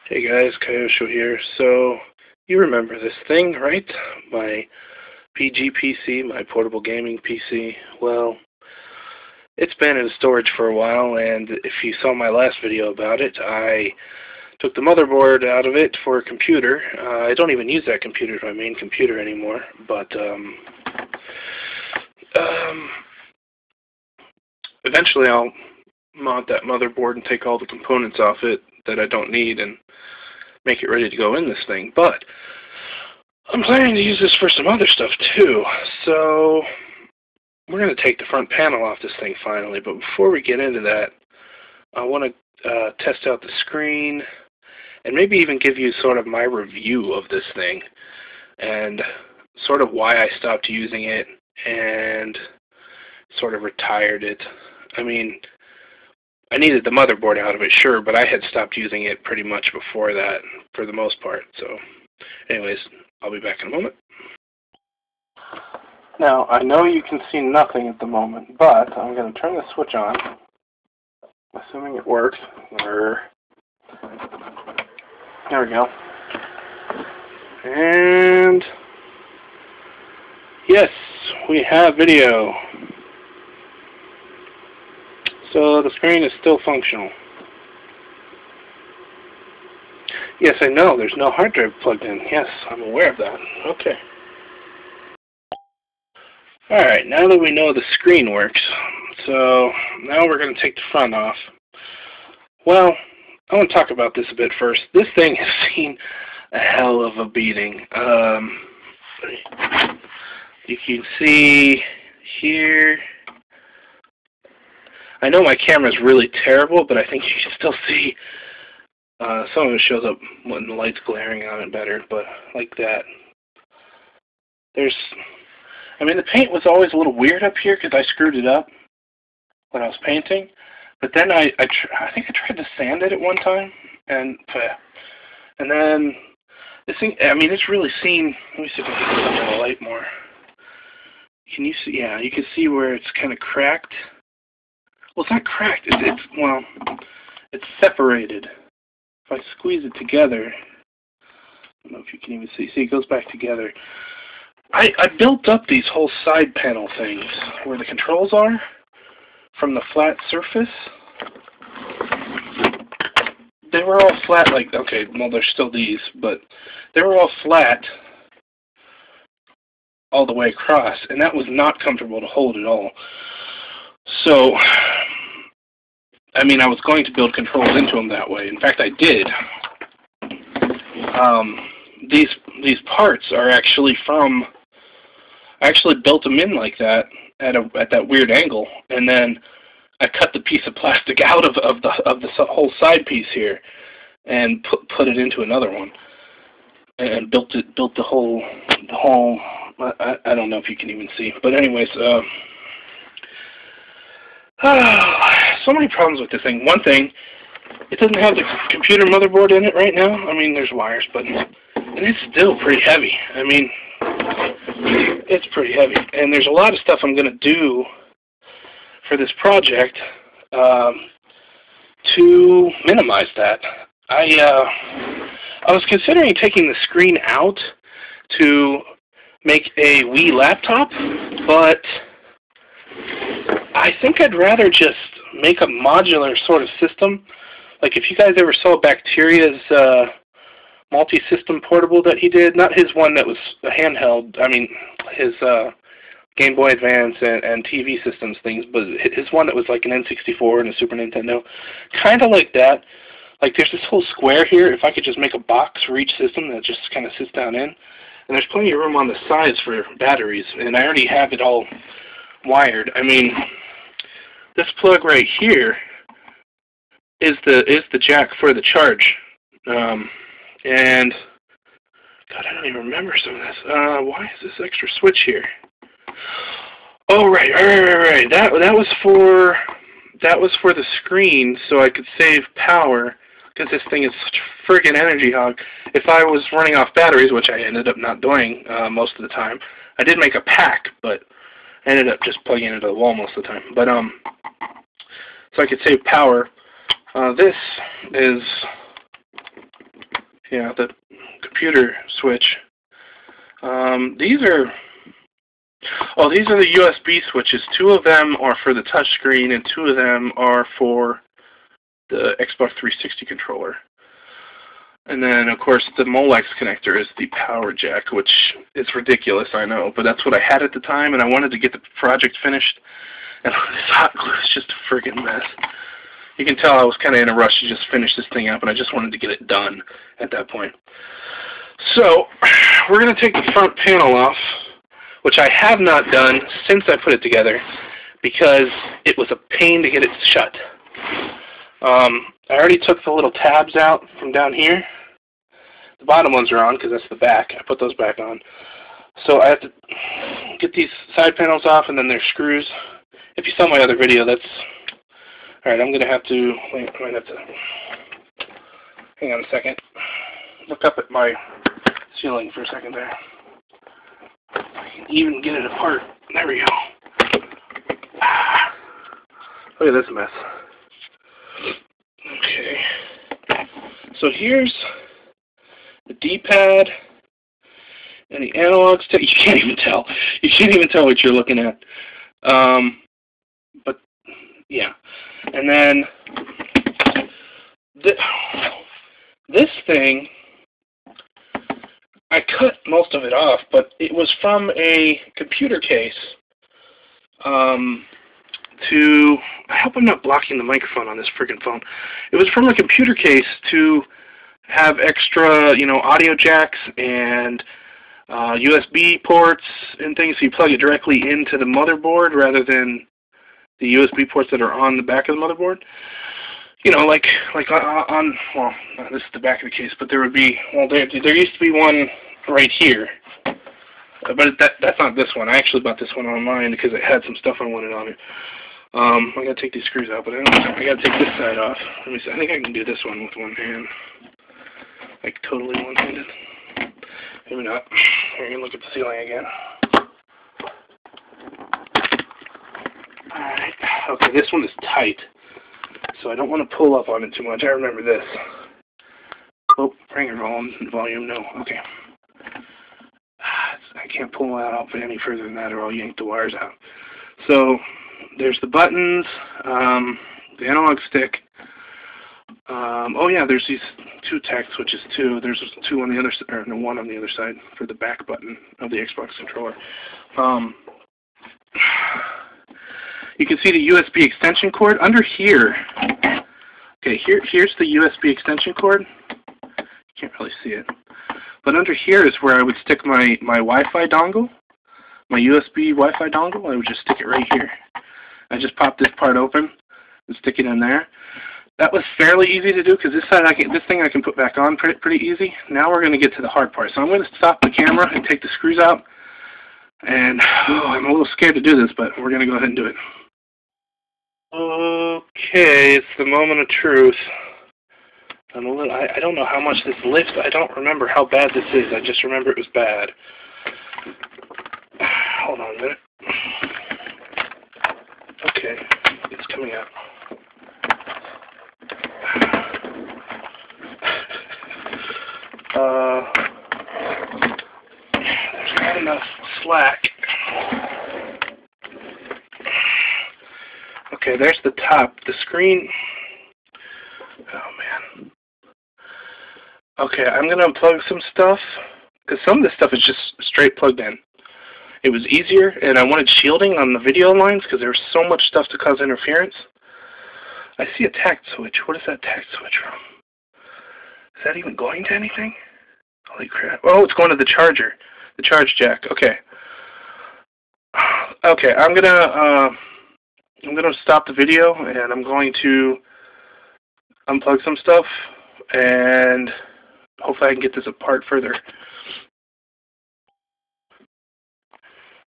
Hey guys, Kayosho here. So, you remember this thing, right? My PGPC, my portable gaming PC. Well, it's been in storage for a while, and if you saw my last video about it, I took the motherboard out of it for a computer. I don't even use that computer as my main computer anymore, but eventually I'll mod that motherboard and take all the components off it that I don't need and make it ready to go in this thing. But I'm planning to use this for some other stuff too. So we're going to take the front panel off this thing finally. But before we get into that, I want to test out the screen and maybe even give you sort of my review of this thing and sort of why I stopped using it and sort of retired it. I mean, I needed the motherboard out of it, sure, but I had stopped using it pretty much before that for the most part. So anyways, I'll be back in a moment. Now, I know you can see nothing at the moment, but I'm going to turn the switch on, assuming it works. There we go. And yes, we have video. So the screen is still functional. Yes, I know, there's no hard drive plugged in. Yes, I'm aware of that. Okay. Alright, now that we know the screen works, so now we're going to take the front off. Well, I want to talk about this a bit first. This thing has seen a hell of a beating. You can see here. I know my camera's really terrible, but I think you can still see some of it shows up when the light's glaring on it better, but like that. I mean, the paint was always a little weird up here because I screwed it up when I was painting, but then I think I tried to sand it at one time, and then this thing, I mean, it's really seen. Let me see if I can get the light more. Can you see? Yeah, you can see where it's kind of cracked. Well, it's not cracked. It's separated. If I squeeze it together, I don't know if you can even see. See, it goes back together. I built up these whole side panel things where the controls are from the flat surface. They were all flat, like, okay, well, there's still these, but they were all flat all the way across, and that was not comfortable to hold at all. So, I mean, I was going to build controls into them that way. In fact, I did. These parts are actually from. I actually built them in like that at that weird angle, and then I cut the piece of plastic out of the whole side piece here, and put it into another one, and built the whole. I don't know if you can even see, but anyways. So many problems with this thing. One thing, it doesn't have the computer motherboard in it right now. I mean, there's wires, but it's still pretty heavy. I mean, it's pretty heavy. And there's a lot of stuff I'm going to do for this project to minimize that. I was considering taking the screen out to make a Wii laptop, but I think I'd rather just make a modular sort of system. Like if you guys ever saw Bacteria's multi-system portable that he did, not his one that was a handheld, I mean his Game Boy Advance and TV systems things, but his one that was like an N64 and a Super Nintendo. Kind of like that. Like there's this whole square here. If I could just make a box for each system that just kind of sits down in. And there's plenty of room on the sides for batteries, and I already have it all wired. I mean, this plug right here is the jack for the charge, and God, I don't even remember some of this. Why is this extra switch here? Oh, right. That was for the screen, so I could save power because this thing is such a friggin' energy hog. If I was running off batteries, which I ended up not doing most of the time, I did make a pack, but I ended up just plugging it into the wall most of the time. But so I could save power. This is Yeah, the computer switch. These are the USB switches. 2 of them are for the touch screen, and 2 of them are for the Xbox 360 controller. And then, of course, the Molex connector is the power jack, which is ridiculous, I know, but that's what I had at the time, and I wanted to get the project finished, and this hot glue is just a friggin' mess. You can tell I was kind of in a rush to just finish this thing up, and I just wanted to get it done at that point. So, we're going to take the front panel off, which I have not done since I put it together, because it was a pain to get it shut. I already took the little tabs out from down here. The bottom ones are on because that's the back. I put those back on. So I have to get these side panels off, and then there's screws. If you saw my other video, that's... Alright, I'm going to have to... Wait, I might have to... Hang on a second. Look up at my ceiling for a second there. I can even get it apart. There we go. Look at this mess. Okay, so here's the D-pad and the analog stick. You can't even tell. You can't even tell what you're looking at. But yeah, and then this thing, I cut most of it off, but it was from a computer case. I hope I'm not blocking the microphone on this friggin' phone. It was from a computer case to have extra, you know, audio jacks and USB ports and things, so you plug it directly into the motherboard rather than the USB ports that are on the back of the motherboard. You know, like on well, this is the back of the case, but there would be, well, there used to be one right here. But that's not this one. I actually bought this one online because it had some stuff I wanted on it. I gotta take these screws out, but I gotta take this side off. Let me see. I think I can do this one with one hand, like totally one-handed. Maybe not. Here, you can look at the ceiling again. All right. Okay, this one is tight, so I don't want to pull up on it too much. I remember this. Oh, ringer volume. No. Okay. I can't pull that off any further than that, or I'll yank the wires out. So there's the buttons, the analog stick. Oh yeah, there's these 2 tact switches too. There's 2 on the other, or no, 1 on the other side for the back button of the Xbox controller. You can see the USB extension cord under here. Okay, here's the USB extension cord. You can't really see it. But under here is where I would stick my Wi-Fi dongle, my USB Wi-Fi dongle. I would just stick it right here. I just pop this part open and stick it in there. That was fairly easy to do because this thing I can put back on pretty easy. Now we're going to get to the hard part. So I'm going to stop the camera and take the screws out. And I'm a little scared to do this, but we're going to go ahead and do it. Okay, it's the moment of truth. I don't know how much this lifts. I don't remember how bad this is. I just remember it was bad. Hold on a minute. Okay, it's coming out. There's not enough slack. Okay, there's the top. The screen. Oh, man. Okay, I'm going to unplug some stuff, because some of this stuff is just straight plugged in. It was easier, and I wanted shielding on the video lines, because there was so much stuff to cause interference. I see a tact switch. What is that tact switch from? Is that even going to anything? Holy crap. Oh, it's going to the charger. The charge jack. Okay. Okay, I'm gonna stop the video, and I'm going to unplug some stuff, and hopefully I can get this apart further.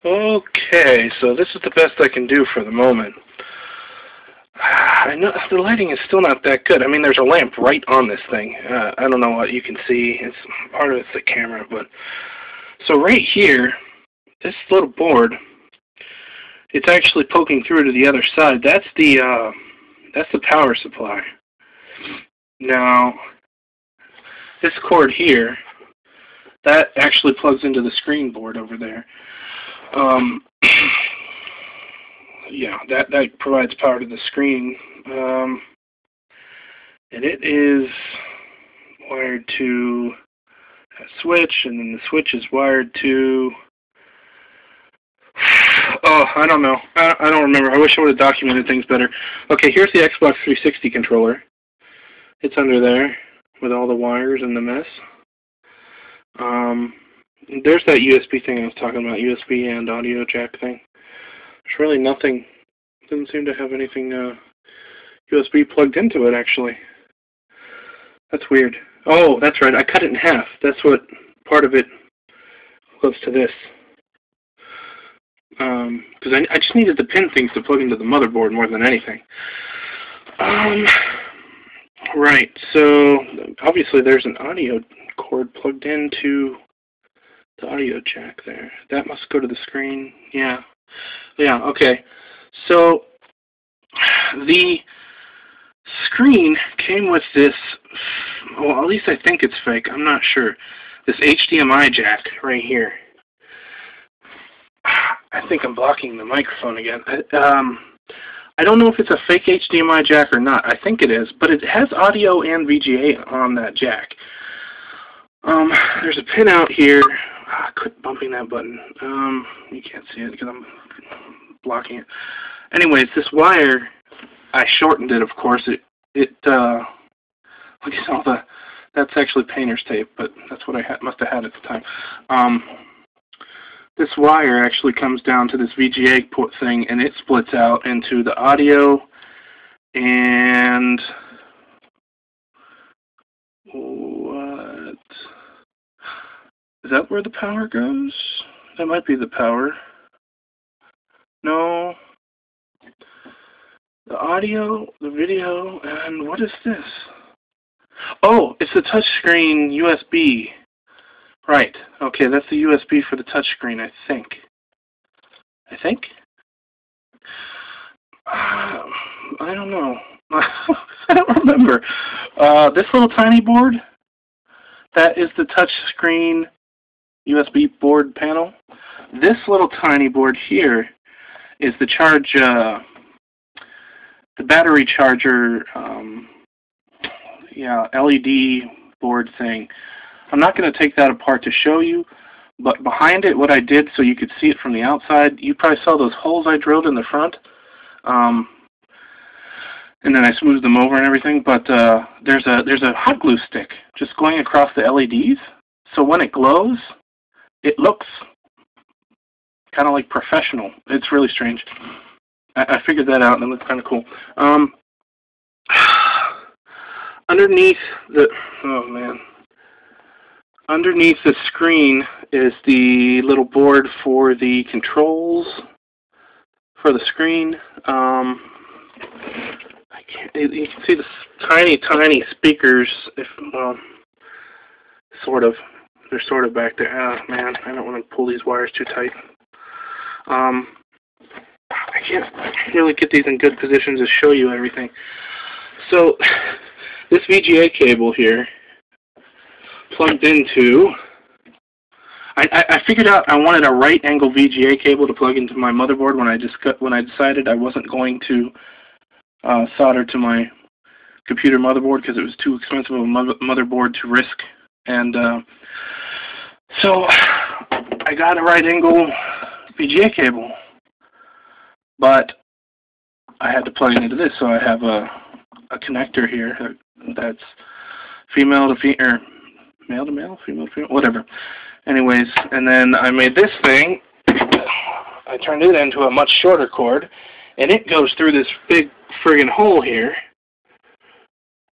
Okay, so this is the best I can do for the moment. I know the lighting is still not that good. I mean, there's a lamp right on this thing. I don't know what you can see. It's part of it's the camera, but so right here, this little board, it's actually poking through to the other side. That's the power supply. Now, this cord here, that actually plugs into the screen board over there. Yeah, that provides power to the screen. And it is wired to a switch, and then the switch is wired to... Oh, I don't know. I don't remember. I wish I would have documented things better. Okay, here's the Xbox 360 controller. It's under there with all the wires and the mess. There's that USB thing I was talking about, USB and audio jack thing. There's really nothing, doesn't seem to have anything USB plugged into it, actually. That's weird. Oh, that's right, I cut it in half. That's what part of it goes to this. Because I just needed the pin things to plug into the motherboard more than anything. Right, so obviously there's an audio cord plugged into the audio jack there. That must go to the screen. Yeah, okay. So the screen came with this, well, at least I think it's fake, I'm not sure, this HDMI jack right here. I think I'm blocking the microphone again. I don't know if it's a fake HDMI jack or not. I think it is, but it has audio and VGA on that jack. There's a pin out here. I quit bumping that button. You can't see it because I'm blocking it. Anyways, this wire, I shortened it, of course. Look at all the, that's actually painter's tape, but that's what I must have had at the time. This wire actually comes down to this VGA port thing, and it splits out into the audio and what? Is that where the power goes? That might be the power. No. The audio, the video, and what is this? Oh, it's the touchscreen USB. Right. Okay, that's the USB for the touchscreen, I think. I don't know. I don't remember. This little tiny board, that is the touchscreen USB board panel. This little tiny board here is the charge, the battery charger, LED board thing. I'm not going to take that apart to show you, but behind it, what I did so you could see it from the outside, you probably saw those holes I drilled in the front, and then I smoothed them over and everything, but there's a hot glue stick just going across the LEDs, so when it glows, it looks kind of like professional. It's really strange. I figured that out, and it looks kind of cool. Underneath the, oh man. Underneath the screen is the little board for the controls for the screen. You can see the tiny speakers. Well, sort of. They're sort of back there. Oh man, I don't want to pull these wires too tight. I can't really get these in good position to show you everything. So this VGA cable here, plugged into, I figured out I wanted a right angle VGA cable to plug into my motherboard when I decided I wasn't going to solder to my computer motherboard because it was too expensive of a motherboard to risk, and so I got a right angle VGA cable, but I had to plug it into this, so I have a connector here that's female to female, male to male, female to female, whatever. Anyways, and then I made this thing. I turned it into a much shorter cord, and it goes through this big friggin' hole here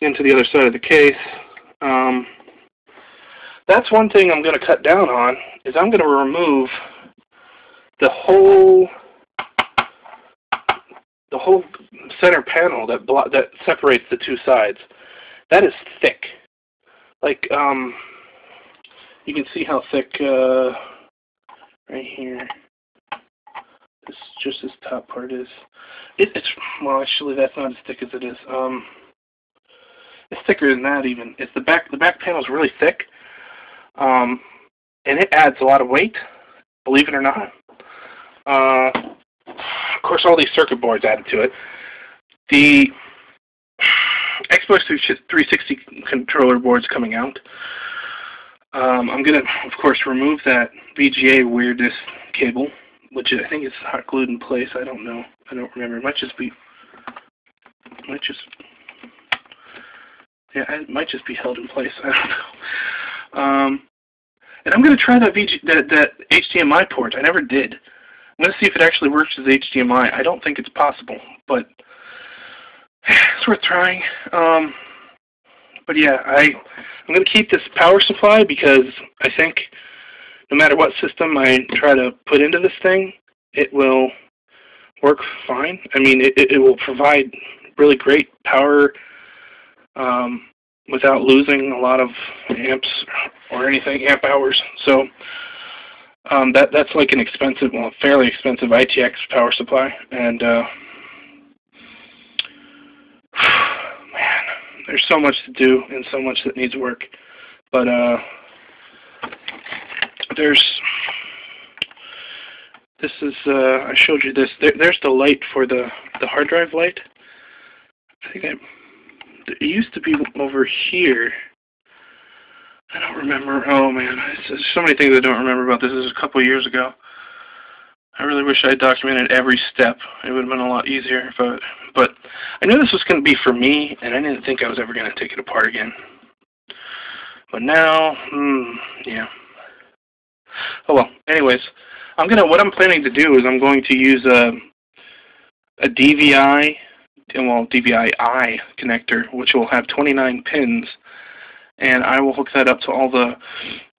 into the other side of the case. That's one thing I'm going to cut down on, is I'm going to remove the whole center panel that separates the two sides. That is thick. Like, you can see how thick, right here, just this top part is. Well, actually, that's not as thick as it is. it's thicker than that even. It's the back panel is really thick, and it adds a lot of weight, believe it or not. Of course, all these circuit boards added to it. The Xbox 360 controller board's coming out. I'm going to, of course, remove that VGA weirdness cable, which I think is hot glued in place. I don't know. I don't remember. It might just be held in place. I don't know. And I'm going to try that HDMI port. I never did. I'm going to see if it actually works as HDMI. I don't think it's possible, but it's worth trying. But yeah, I'm going to keep this power supply because I think no matter what system I try to put into this thing, it will work fine. I mean, it will provide really great power without losing a lot of amps or anything, amp hours. So that's like an expensive, well, fairly expensive ITX power supply. And man, there's so much to do and so much that needs work. But this is, I showed you this. There's the light for the hard drive light. I think it used to be over here. I don't remember. Oh man, there's so many things I don't remember about this. This is a couple of years ago. I really wish I had documented every step. It would have been a lot easier. But I knew this was going to be for me, and I didn't think I was ever going to take it apart again. But now, yeah. Oh well. Anyways, what I'm planning to do is I'm going to use a DVI, well, DVI-I connector, which will have 29 pins, and I will hook that up to all the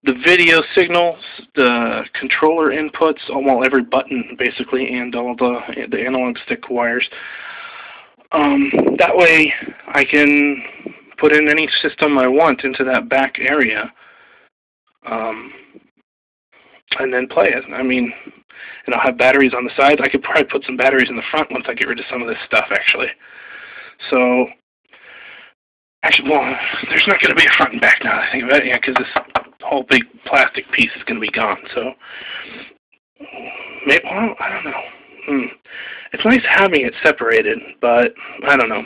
video signals, the controller inputs, well, every button basically, and all the analog stick wires. That way, I can put in any system I want into that back area, and then play it. I mean, and I'll have batteries on the sides. I could probably put some batteries in the front once I get rid of some of this stuff, actually. So, actually, well, there's not going to be a front and back now that I think about it, yeah, because this whole big plastic piece is going to be gone. So, maybe, well, I don't know. It's nice having it separated, but I don't know.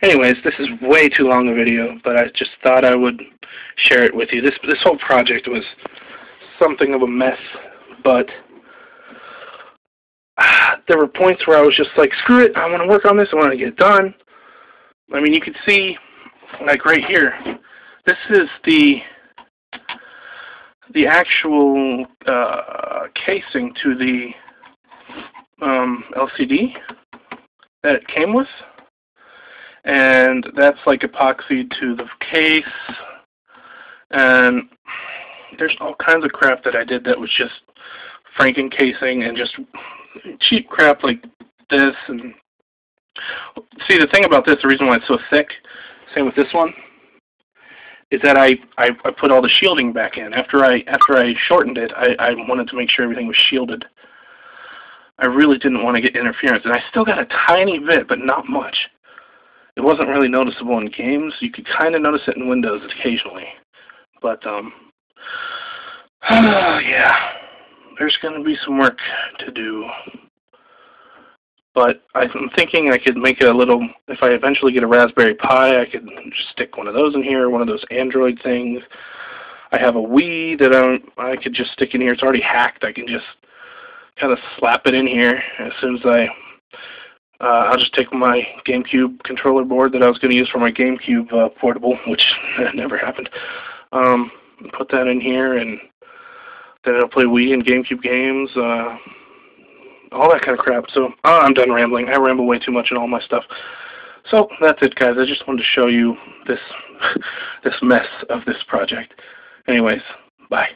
Anyways, this is way too long a video, but I just thought I would share it with you. This whole project was something of a mess, but there were points where I was just like, screw it, I want to work on this, I want to get it done. I mean, you could see, like right here, this is the actual casing to the LCD that it came with, and that's like epoxied to the case, and there's all kinds of crap that I did that was just franken casing and just cheap crap like this. And see, the thing about this, the reason why it's so thick, same with this one, is that I put all the shielding back in. After I shortened it, I wanted to make sure everything was shielded. I really didn't want to get interference, and I still got a tiny bit, but not much. It wasn't really noticeable in games. You could kind of notice it in Windows occasionally, but yeah, there's going to be some work to do. But I'm thinking I could make a little, if I eventually get a Raspberry Pi, I could just stick one of those in here, one of those Android things. I have a Wii that I could just stick in here. It's already hacked. I can just kind of slap it in here as soon as I'll just take my GameCube controller board that I was going to use for my GameCube portable, which never happened. Put that in here, and then it'll play Wii and GameCube games, all that kind of crap. So I'm done rambling. I ramble way too much in all my stuff. So that's it, guys. I just wanted to show you this mess of this project. Anyways, bye.